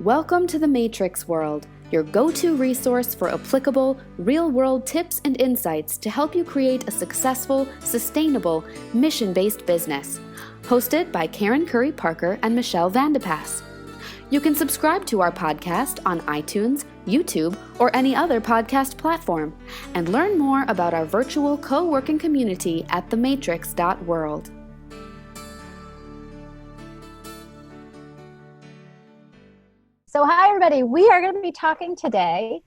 Welcome to the Matrix World, your go-to resource for applicable, real-world tips and insights to help you create a successful, sustainable, mission-based business. Hosted by Karen Curry Parker and Michelle Vandepass. You can subscribe to our podcast on iTunes, YouTube, or any other podcast platform, and learn more about our virtual co-working community at thematrix.world. So hi, everybody. We are going to be talking today.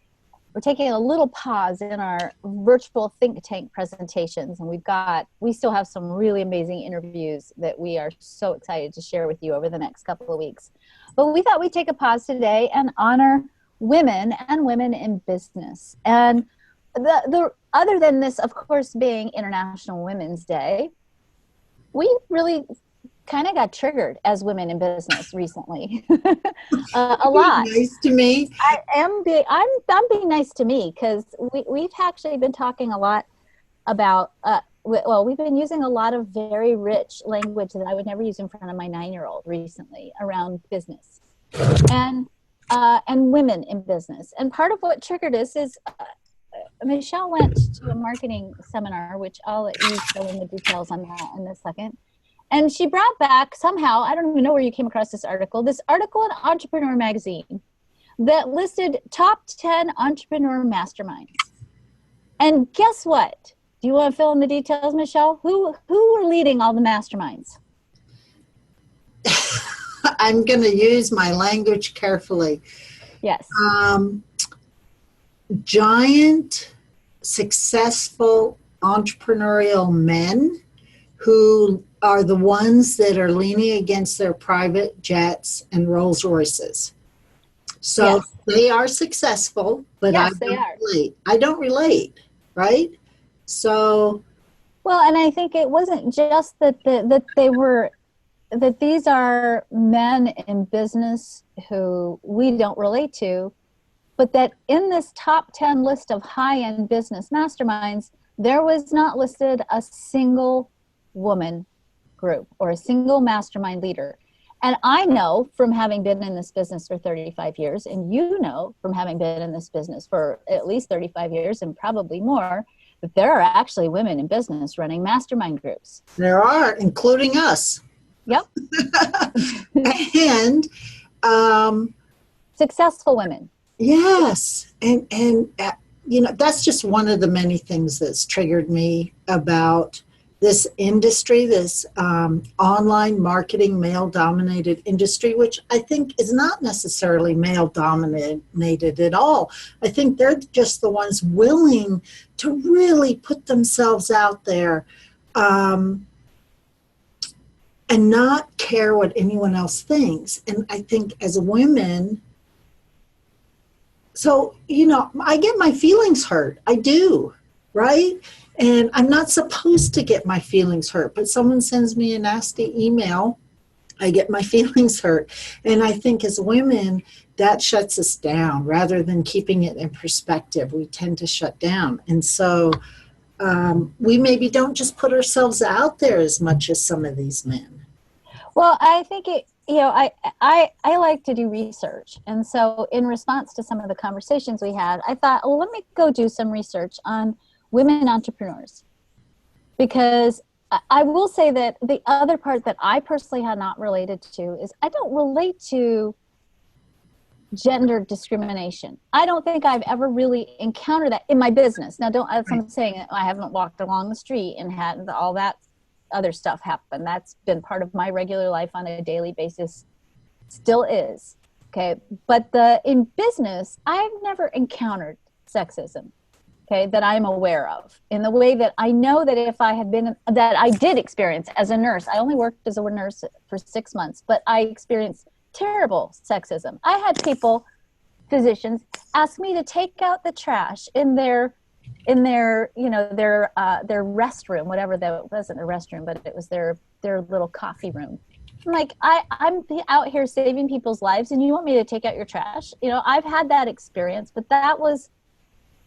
We're taking a little pause in our virtual think tank presentations, and we still have some really amazing interviews that we are so excited to share with you over the next couple of weeks. But we thought we'd take a pause today and honor women and women in business. And the other than this, of course, being International Women's Day, we really kind of got triggered as women in business recently. A lot. Nice to me. I'm being nice to me because we've actually been talking a lot about, we've been using a lot of very rich language that I would never use in front of my 9-year-old recently around business and women in business. And part of what triggered us is Michelle went to a marketing seminar, which I'll let you fill in the details on that in a second. And she brought back somehow, I don't even know where you came across this article in Entrepreneur Magazine that listed top 10 entrepreneur masterminds. And guess what? Do you want to fill in the details, Michelle? Who were leading all the masterminds? I'm going to use my language carefully. Yes. Giant, successful entrepreneurial men who are the ones that are leaning against their private jets and Rolls Royces. So yes. They are successful, but yes, I don't relate, right? So. Well, and I think it wasn't just that these are men in business who we don't relate to, but that in this top 10 list of high-end business masterminds, there was not listed a single woman group or a single mastermind leader. And I know from having been in this business for 35 years, and you know from having been in this business for at least 35 years and probably more, that there are actually women in business running mastermind groups. There are, including us. Yep. And successful women. Yes. And that's just one of the many things that's triggered me about this industry, this online marketing, male-dominated industry, which I think is not necessarily male-dominated at all. I think they're just the ones willing to really put themselves out there and not care what anyone else thinks. And I think as women, so, I get my feelings hurt. I do, right? And I'm not supposed to get my feelings hurt, but someone sends me a nasty email, I get my feelings hurt. And I think as women, that shuts us down rather than keeping it in perspective. We tend to shut down. And so we maybe don't just put ourselves out there as much as some of these men. Well, I think I like to do research. And so in response to some of the conversations we had, I thought, let me go do some research on women entrepreneurs, because I will say that the other part that I personally had not related to is I don't relate to gender discrimination. I don't think I've ever really encountered that in my business. Now, as I'm saying, I haven't walked along the street and had all that other stuff happen. That's been part of my regular life on a daily basis, still is. Okay, but in business, I've never encountered sexism. Okay, that I'm aware of, in the way that I know that if I had been, that I did experience as a nurse. I only worked as a nurse for 6 months, but I experienced terrible sexism. I had physicians ask me to take out the trash in their restroom, whatever that wasn't a restroom, but it was their little coffee room. I'm like, I'm out here saving people's lives, and you want me to take out your trash? I've had that experience, but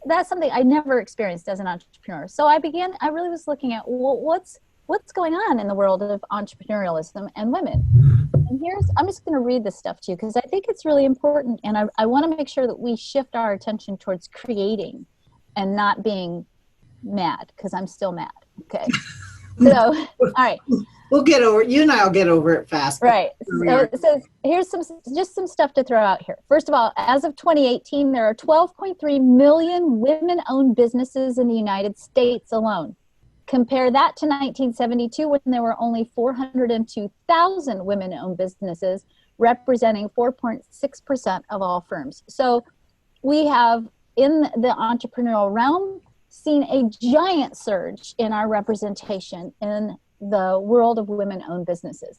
that's something I never experienced as an entrepreneur. So I really was looking at what's what's going on in the world of entrepreneurialism and women. And I'm just going to read this stuff to you because I think it's really important. And I want to make sure that we shift our attention towards creating and not being mad, because I'm still mad. Okay. So, all right. We'll get over it. You and I'll get over it fast. Right. So it says, here's some stuff to throw out here. First of all, as of 2018, there are 12.3 million women-owned businesses in the United States alone. Compare that to 1972, when there were only 402,000 women-owned businesses, representing 4.6% of all firms. So we have, in the entrepreneurial realm, seen a giant surge in our representation in the world of women-owned businesses.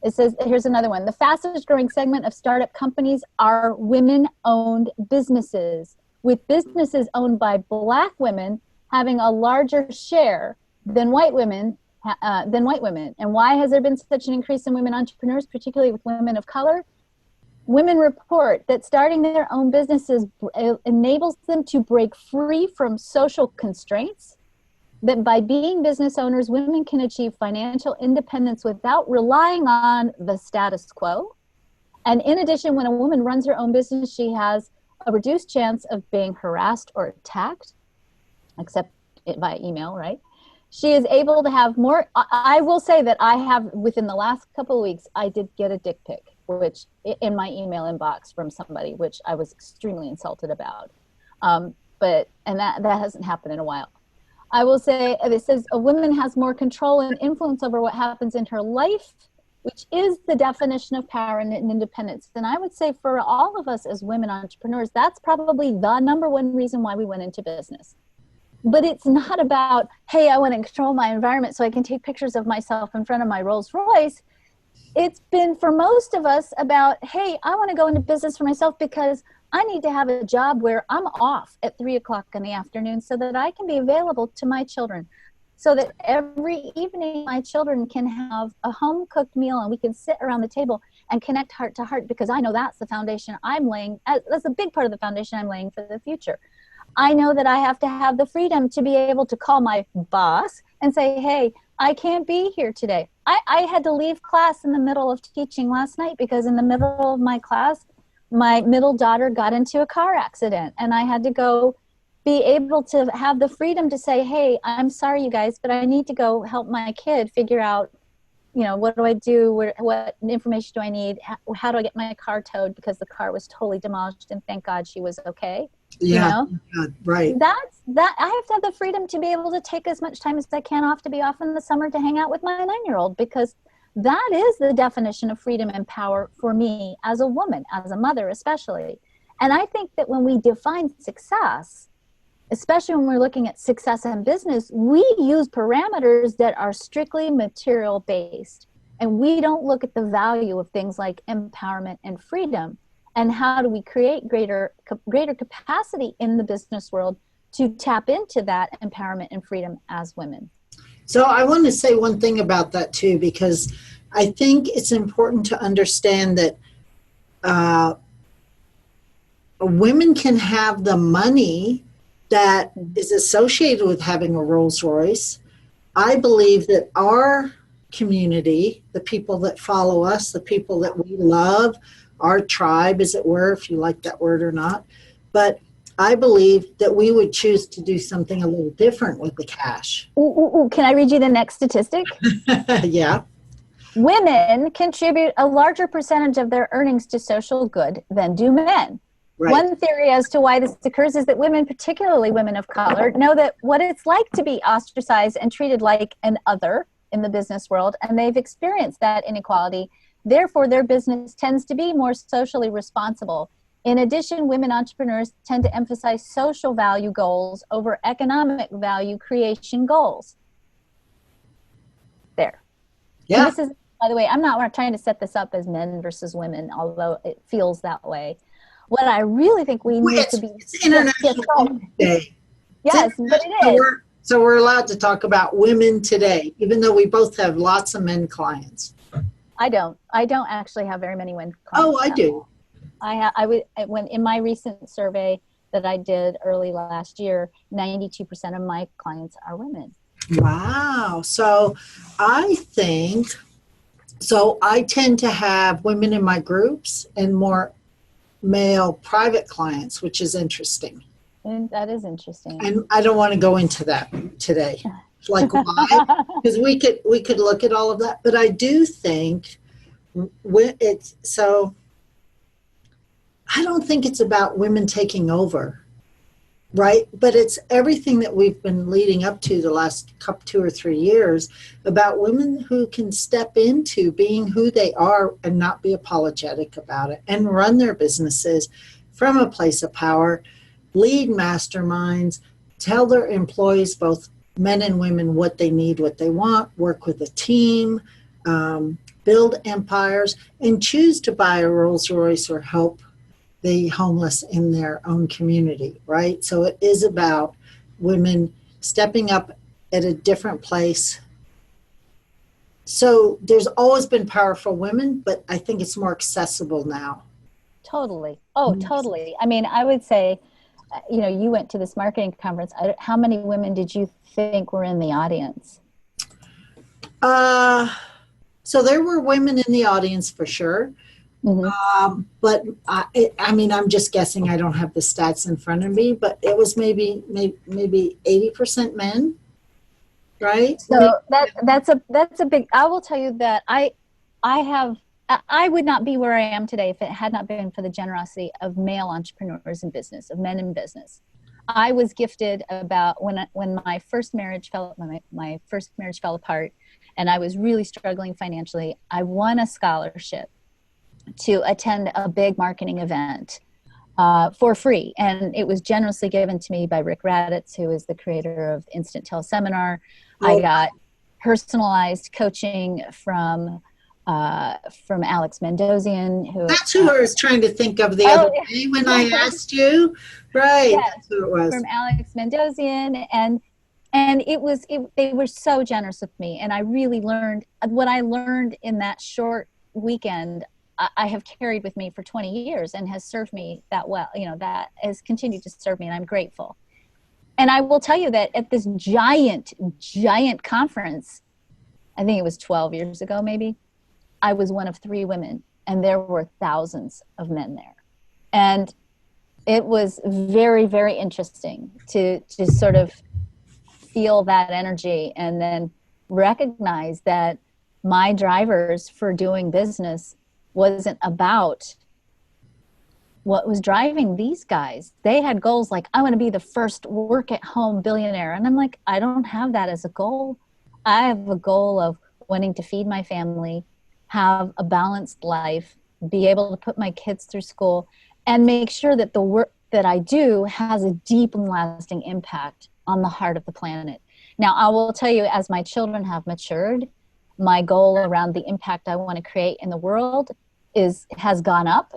It says, here's another one. The fastest growing segment of startup companies are women-owned businesses, with businesses owned by Black women having a larger share than white women. And why has there been such an increase in women entrepreneurs, particularly with women of color? Women report that starting their own businesses enables them to break free from social constraints, that by being business owners, women can achieve financial independence without relying on the status quo. And in addition, when a woman runs her own business, she has a reduced chance of being harassed or attacked, except via email, right? She is able to have more. I will say that I have, within the last couple of weeks, I did get a dick pic, which in my email inbox from somebody, which I was extremely insulted about. And that hasn't happened in a while. I will say, it says a woman has more control and influence over what happens in her life, which is the definition of power and independence. And I would say for all of us as women entrepreneurs, that's probably the number one reason why we went into business. But it's not about, hey, I want to control my environment so I can take pictures of myself in front of my Rolls Royce. It's been, for most of us, about, hey, I want to go into business for myself because I need to have a job where I'm off at 3 o'clock in the afternoon so that I can be available to my children, so that every evening my children can have a home cooked meal and we can sit around the table and connect heart to heart, because I know that's the foundation I'm laying. That's a big part of the foundation I'm laying for the future. I know that I have to have the freedom to be able to call my boss and say, hey, I can't be here today. I had to leave class in the middle of teaching last night because in the middle of my class, my middle daughter got into a car accident, and I had to go be able to have the freedom to say, hey, I'm sorry, you guys, but I need to go help my kid figure out, what do I do? What information do I need? How do I get my car towed? Because the car was totally demolished, and thank God she was okay. Yeah, right. That I have to have the freedom to be able to take as much time as I can off, to be off in the summer to hang out with my 9-year-old, because that is the definition of freedom and power for me as a woman, as a mother especially. And I think that when we define success, especially when we're looking at success in business, we use parameters that are strictly material based. And we don't look at the value of things like empowerment and freedom. And how do we create greater capacity in the business world to tap into that empowerment and freedom as women? So I want to say one thing about that too, because I think it's important to understand that women can have the money that is associated with having a Rolls Royce. I believe that our community, the people that follow us, the people that we love, our tribe, as it were, if you like that word or not, but I believe that we would choose to do something a little different with the cash. Ooh, can I read you the next statistic? Yeah. Women contribute a larger percentage of their earnings to social good than do men. Right. One theory as to why this occurs is that women, particularly women of color, know that what it's like to be ostracized and treated like an other in the business world, and they've experienced that inequality. Therefore, their business tends to be more socially responsible. In addition, women entrepreneurs tend to emphasize social value goals over economic value creation goals. There. Yeah. And this is, by the way, I'm not trying to set this up as men versus women, although it feels that way. What I really think we need to be... It's International Women's Day. Yes, but it is. So we're allowed to talk about women today, even though we both have lots of men clients. I don't actually have very many women clients. Oh, I do. When in my recent survey that I did early last year, 92% of my clients are women. Wow. So I think, so I tend to have women in my groups and more male private clients, which is interesting. And that is interesting. And I don't want to go into that today. Like why? Because we could look at all of that. But I do think it's so I don't think it's about women taking over, right? But it's everything that we've been leading up to the last 2 or 3 years about women who can step into being who they are and not be apologetic about it and run their businesses from a place of power, lead masterminds, tell their employees, both men and women, what they need, what they want, work with a team, build empires, and choose to buy a Rolls Royce or help the homeless in their own community, right? So it is about women stepping up at a different place. So there's always been powerful women, but I think it's more accessible now. Totally. Oh, totally. I mean, I would say, you went to this marketing conference. How many women did you think were in the audience? So there were women in the audience for sure. Mm-hmm. But I mean, I'm just guessing. I don't have the stats in front of me, but it was maybe 80% men, right? So that's a big. I will tell you that I would not be where I am today if it had not been for the generosity of male entrepreneurs in business, of men in business. I was gifted about when my first marriage fell apart, and I was really struggling financially. I won a scholarship to attend a big marketing event for free. And it was generously given to me by Rick Raditz, who is the creator of Instant Teleseminar. I got personalized coaching from Alex Mendozian. That's who I was trying to think of the other day when I asked you. Right, yes, that's who it was. From Alex Mendozian. And they were so generous with me. And I really learned what I learned in that short weekend. I have carried with me for 20 years and has served me that well, that has continued to serve me, and I'm grateful. And I will tell you that at this giant conference, I think it was 12 years ago, maybe, I was one of 3 women, and there were thousands of men there. And it was very, very interesting to sort of feel that energy and then recognize that my drivers for doing business wasn't about what was driving these guys. They had goals like, I want to be the first work-at-home billionaire. And I'm like, I don't have that as a goal. I have a goal of wanting to feed my family, have a balanced life, be able to put my kids through school, and make sure that the work that I do has a deep and lasting impact on the heart of the planet. Now, I will tell you, as my children have matured, my goal around the impact I want to create in the world has gone up,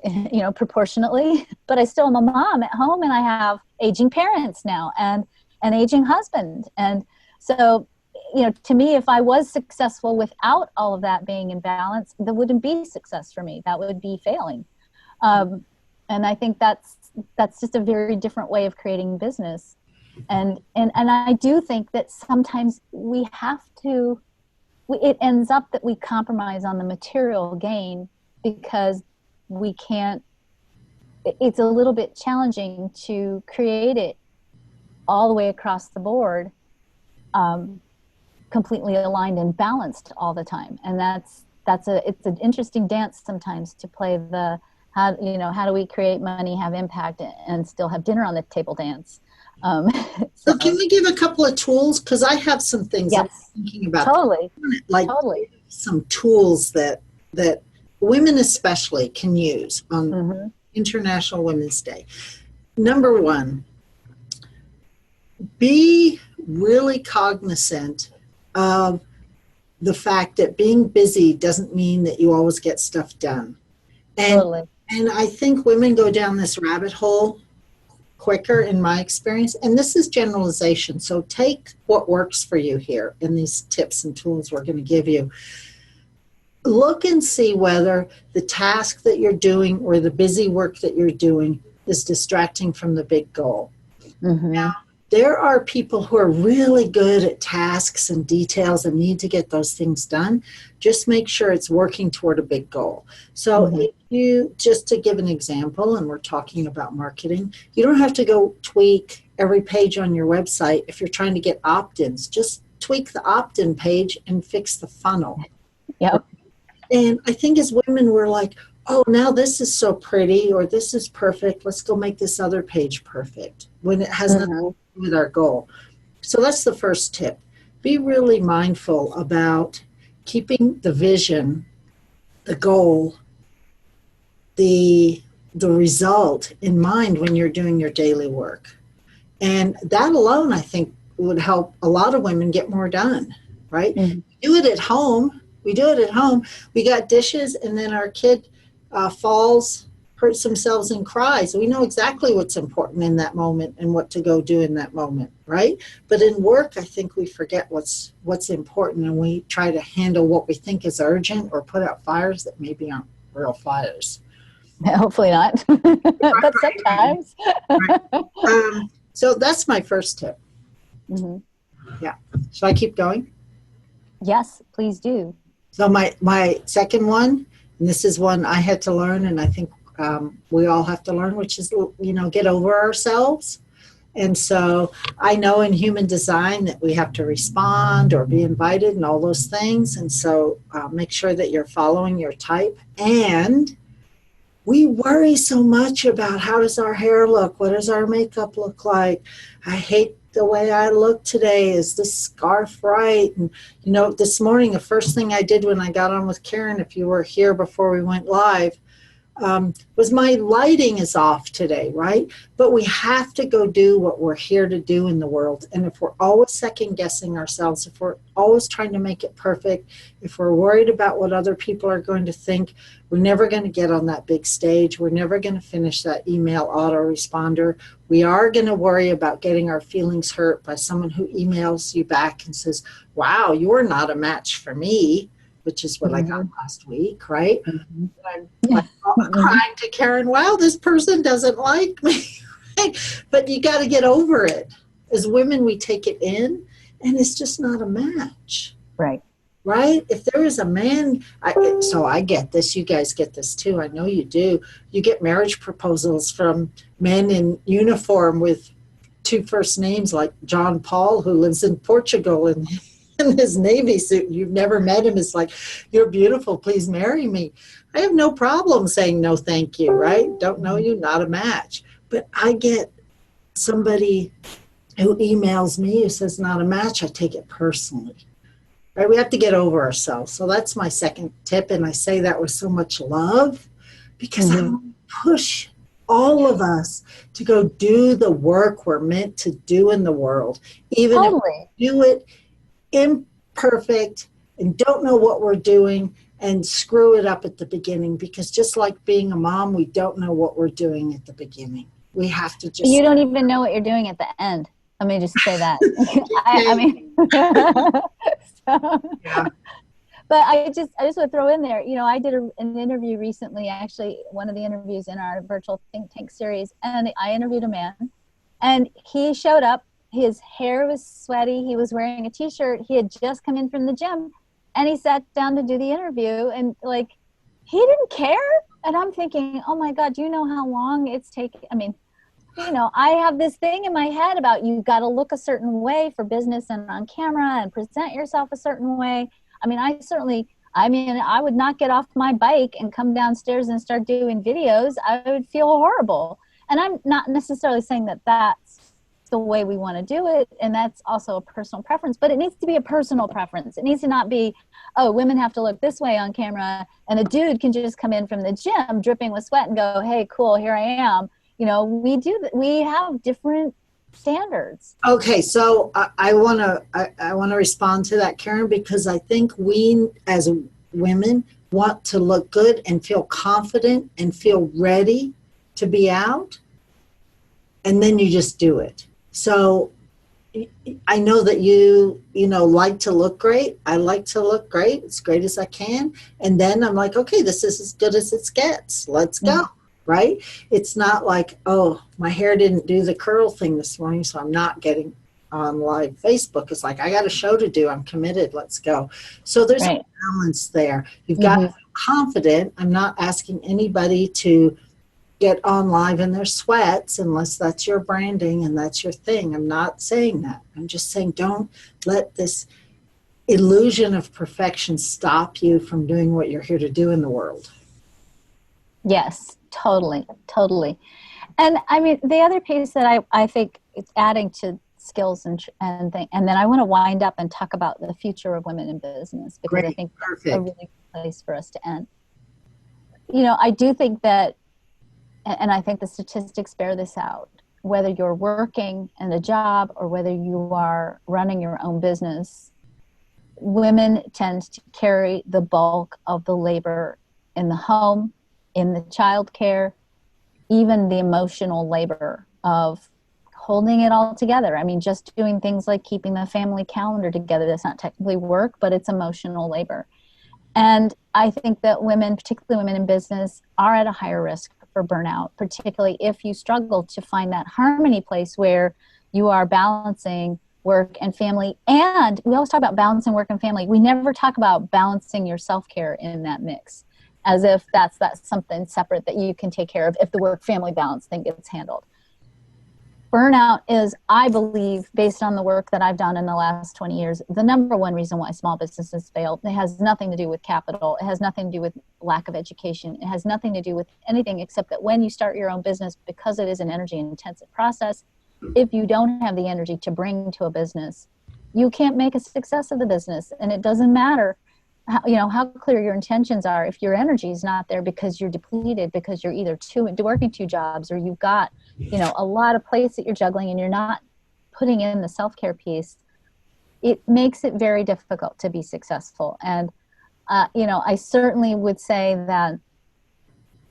proportionately, but I still am a mom at home, and I have aging parents now and an aging husband. And so, to me, if I was successful without all of that being in balance, that wouldn't be success for me. That would be failing. And I think that's just a very different way of creating business. And I do think that sometimes we have to, it ends up that we compromise on the material gain because we can't, it's a little bit challenging to create it all the way across the board, completely aligned and balanced all the time. And it's an interesting dance sometimes to play the, how do we create money, have impact, and still have dinner on the table dance. So can we give a couple of tools? Because I have some things I'm thinking about. Totally. Totally. Some tools that women especially can use on International Women's Day. Number 1, be really cognizant of the fact that being busy doesn't mean that you always get stuff done. And I think women go down this rabbit hole quicker in my experience, and this is generalization, so take what works for you here in these tips and tools we're going to give you. Look and see whether the task that you're doing or the busy work that you're doing is distracting from the big goal. Now, there are people who are really good at tasks and details and need to get those things done. Just make sure it's working toward a big goal. So if you, just to give an example, and we're talking about marketing, you don't have to go tweak every page on your website if you're trying to get opt-ins. Just tweak the opt-in page and fix the funnel. Yep. And I think as women, we're like, oh, now this is so pretty, or this is perfect. Let's go make this other page perfect, when it has nothing to do with our goal. So that's the first tip. Be really mindful about keeping the vision, the goal, the result in mind when you're doing your daily work. And that alone, I think, would help a lot of women get more done, right? Do it at home. We do it at home. We got dishes, and then our kid falls, hurts themselves, and cries. We know exactly what's important in that moment and what to go do in that moment, right? But in work, I think we forget what's important, and we try to handle what we think is urgent or put out fires that maybe aren't real fires. Hopefully not, but sometimes. So that's my first tip. Yeah. Should I keep going? Yes, please do. So my second one, and this is one I had to learn, and I think we all have to learn, which is, get over ourselves. And so I know in human design that we have to respond or be invited and all those things. And so make sure that you're following your type. And we worry so much about how does our hair look? What does our makeup look like? I hate the way I look today. Is this scarf right? And, this morning, the first thing I did when I got on with Karen, if you were here before we went live, was my lighting is off today, right? But we have to go do what we're here to do in the world. And if we're always second guessing ourselves, if we're always trying to make it perfect, if we're worried about what other people are going to think, we're never going to get on that big stage. We're never going to finish that email autoresponder. We are going to worry about getting our feelings hurt by someone who emails you back and says, wow, you're not a match for me, which is what I got last week, right? I'm crying to Karen, wow, this person doesn't like me. But you got to get over it. As women, we take it in, and it's just not a match. Right. Right? If there is a man, so I get this, you guys get this too, I know you do. You get marriage proposals from men in uniform with two first names, like John Paul, who lives in Portugal, and in his Navy suit. You've never met him. It's like, you're beautiful, please marry me. I have no problem saying no thank you, right? Don't know you, not a match. But I get somebody who emails me who says not a match, I take it personally. Right? We have to get over ourselves. So that's my second tip, and I say that with so much love because I want to push all of us to go do the work we're meant to do in the world. Even if we do it imperfect and don't know what we're doing and screw it up at the beginning, because just like being a mom, we don't know what we're doing at the beginning. We have to just... You don't even know what you're doing at the end. Let me just say that. I mean, yeah. But I just would throw in there, I did an interview recently, actually, one of the interviews in our virtual think tank series, and I interviewed a man, and he showed up. His hair was sweaty. He was wearing a t-shirt. He had just come in from the gym, and he sat down to do the interview, and he didn't care. And I'm thinking, oh my God, do you know how long it's taken? I mean, I have this thing in my head about you got to look a certain way for business and on camera and present yourself a certain way. I mean, I would not get off my bike and come downstairs and start doing videos. I would feel horrible. And I'm not necessarily saying that that's the way we want to do it, and that's also a personal preference, but it needs to be a personal preference. It needs to not be, oh, women have to look this way on camera, and a dude can just come in from the gym dripping with sweat and go, hey, cool, here I am. We have different standards. Okay, so I want to respond to that, Karen, because I think we as women want to look good and feel confident and feel ready to be out, and then you just do it. So I know that you like to look great. I like to look great, as great as I can. And then I'm like, okay, this is as good as it gets. Let's go. right? It's not like, oh, my hair didn't do the curl thing this morning, so I'm not getting on live Facebook. It's like, I got a show to do. I'm committed. Let's go. So there's Right. a balance there. You've got to feel confident. I'm not asking anybody to get on live in their sweats unless that's your branding and that's your thing. I'm not saying that. I'm just saying don't let this illusion of perfection stop you from doing what you're here to do in the world. Yes, totally, totally. And I mean, the other piece that I think it's adding to skills and then I want to wind up and talk about the future of women in business, because Great. I think that's Perfect. a really good place for us to end. I do think that, and I think the statistics bear this out, whether you're working in a job or whether you are running your own business, women tend to carry the bulk of the labor in the home, in the childcare, even the emotional labor of holding it all together. I mean, just doing things like keeping the family calendar together, that's not technically work, but it's emotional labor. And I think that women, particularly women in business, are at a higher risk for burnout, particularly if you struggle to find that harmony place where you are balancing work and family. And we always talk about balancing work and family. We never talk about balancing your self-care in that mix, as if that's something separate that you can take care of if the work-family balance thing gets handled. Burnout is, I believe, based on the work that I've done in the last 20 years, the number one reason why small businesses fail. It has nothing to do with capital. It has nothing to do with lack of education. It has nothing to do with anything except that when you start your own business, because it is an energy-intensive process, if you don't have the energy to bring to a business, you can't make a success of the business. And it doesn't matter how clear your intentions are if your energy is not there, because you're depleted, because you're either working two jobs, or you've got a lot of plates that you're juggling and you're not putting in the self-care piece. It makes it very difficult to be successful. And I certainly would say that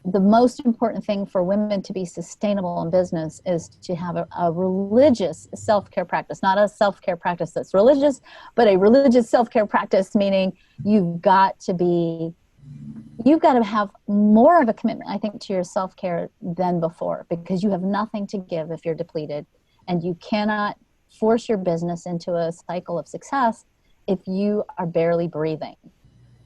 the most important thing for women to be sustainable in business is to have a religious self-care practice, not a self-care practice that's religious, but a religious self-care practice, meaning you've got to have more of a commitment, I think, to your self-care than before, because you have nothing to give if you're depleted, and you cannot force your business into a cycle of success if you are barely breathing.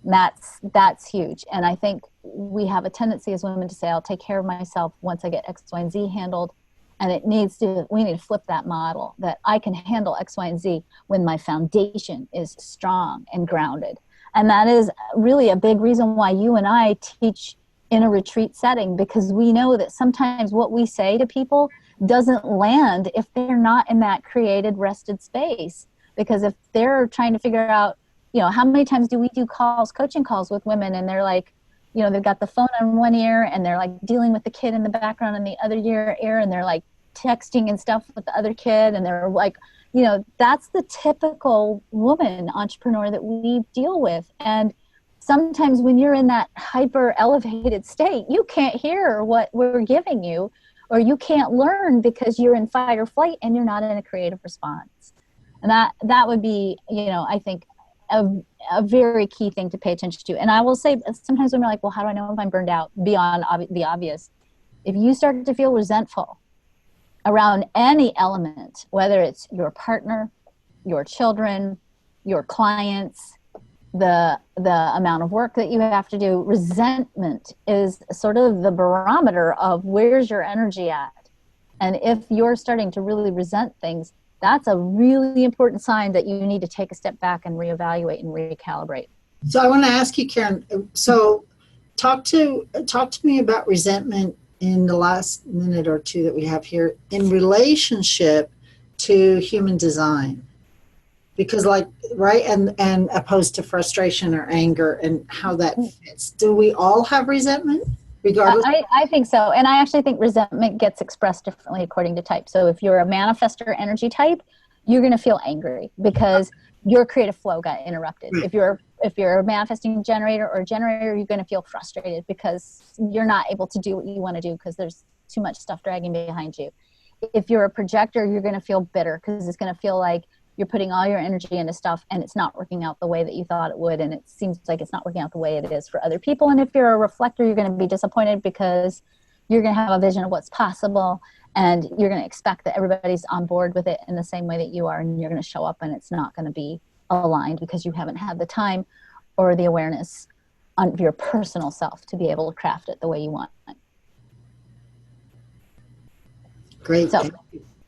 That's huge. And I think we have a tendency as women to say, I'll take care of myself once I get X, Y, and Z handled. And we need to flip that model, that I can handle X, Y, and Z when my foundation is strong and grounded. And that is really a big reason why you and I teach in a retreat setting, because we know that sometimes what we say to people doesn't land if they're not in that created, rested space. Because if they're trying to figure out, how many times do we do coaching calls with women, and they're like, they've got the phone on one ear and they're like dealing with the kid in the background in the other ear, and they're like texting and stuff with the other kid, and they're like, that's the typical woman entrepreneur that we deal with. And sometimes when you're in that hyper elevated state, you can't hear what we're giving you, or you can't learn because you're in fight or flight and you're not in a creative response. And that would be, I think, a very key thing to pay attention to. And I will say, sometimes women are like, well, how do I know if I'm burned out? Beyond the obvious. If you start to feel resentful around any element, whether it's your partner, your children, your clients, the amount of work that you have to do, resentment is sort of the barometer of where's your energy at. And if you're starting to really resent things, that's a really important sign that you need to take a step back and reevaluate and recalibrate. So I want to ask you, Karen, so talk to me about resentment in the last minute or two that we have here in relationship to human design. Because right, and opposed to frustration or anger, and how that fits. Do we all have resentment? Regardless? I think so. And I actually think resentment gets expressed differently according to type. So if you're a manifestor energy type, you're going to feel angry because your creative flow got interrupted. Right. If you're a manifesting generator or a generator, you're going to feel frustrated because you're not able to do what you want to do because there's too much stuff dragging behind you. If you're a projector, you're going to feel bitter because it's going to feel like you're putting all your energy into stuff and it's not working out the way that you thought it would, and it seems like it's not working out the way it is for other people. And if you're a reflector, you're going to be disappointed because you're going to have a vision of what's possible, and you're going to expect that everybody's on board with it in the same way that you are, and you're going to show up and it's not going to be aligned because you haven't had the time or the awareness on your personal self to be able to craft it the way you want. Great. So,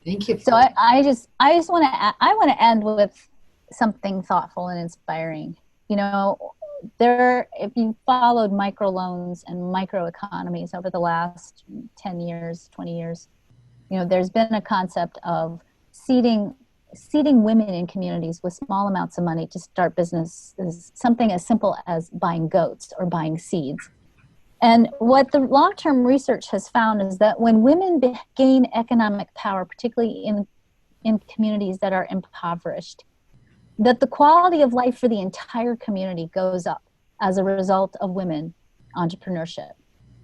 thank you. So I just want to end with something thoughtful and inspiring. You know, if you followed microloans and microeconomies over the last 10 years, 20 years, you know, there's been a concept of seeding women in communities with small amounts of money to start businesses, something as simple as buying goats or buying seeds. And what the long-term research has found is that when women gain economic power, particularly in communities that are impoverished, that the quality of life for the entire community goes up as a result of women entrepreneurship.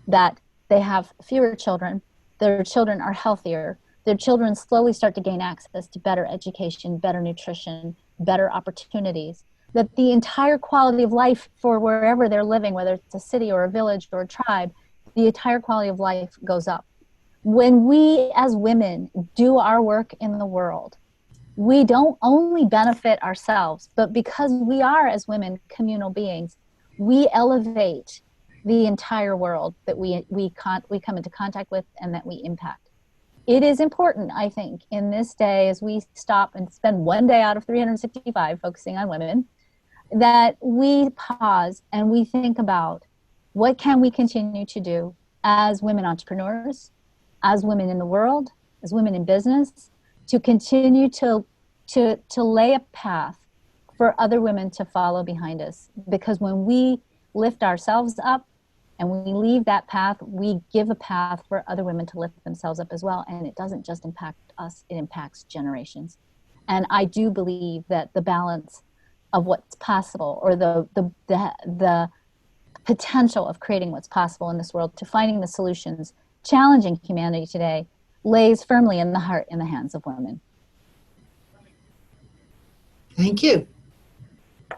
That they have fewer children, their children are healthier, their children slowly start to gain access to better education, better nutrition, better opportunities, that the entire quality of life for wherever they're living, whether it's a city or a village or a tribe, the entire quality of life goes up. When we as women do our work in the world, we don't only benefit ourselves, but because we are as women communal beings, we elevate the entire world that we come into contact with and that we impact. It is important, I think, in this day, as we stop and spend one day out of 365 focusing on women, that we pause and we think about what can we continue to do as women entrepreneurs, as women in the world, as women in business, to continue to lay a path for other women to follow behind us. Because when we lift ourselves up and we leave that path, we give a path for other women to lift themselves up as well. And it doesn't just impact us, it impacts generations. And I do believe that the balance of what's possible, or the potential of creating what's possible in this world, to finding the solutions, challenging humanity today, lays firmly in the heart and the hands of women. Thank you. Do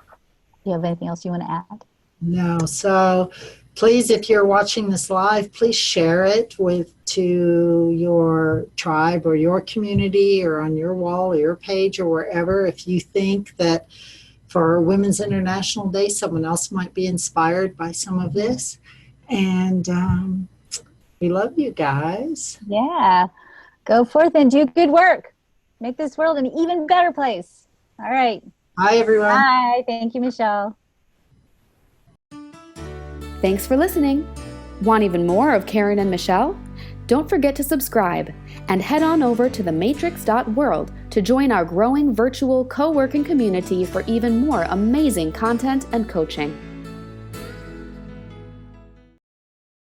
you have anything else you want to add? No. So please, if you're watching this live, please share it to your tribe or your community or on your wall or your page or wherever. If you think that for Women's International Day, someone else might be inspired by some of this. And we love you guys. Yeah. Go forth and do good work. Make this world an even better place. All right. Bye, everyone. Bye. Thank you, Michelle. Thanks for listening. Want even more of Karen and Michelle? Don't forget to subscribe and head on over to thematrix.world to join our growing virtual co-working community for even more amazing content and coaching.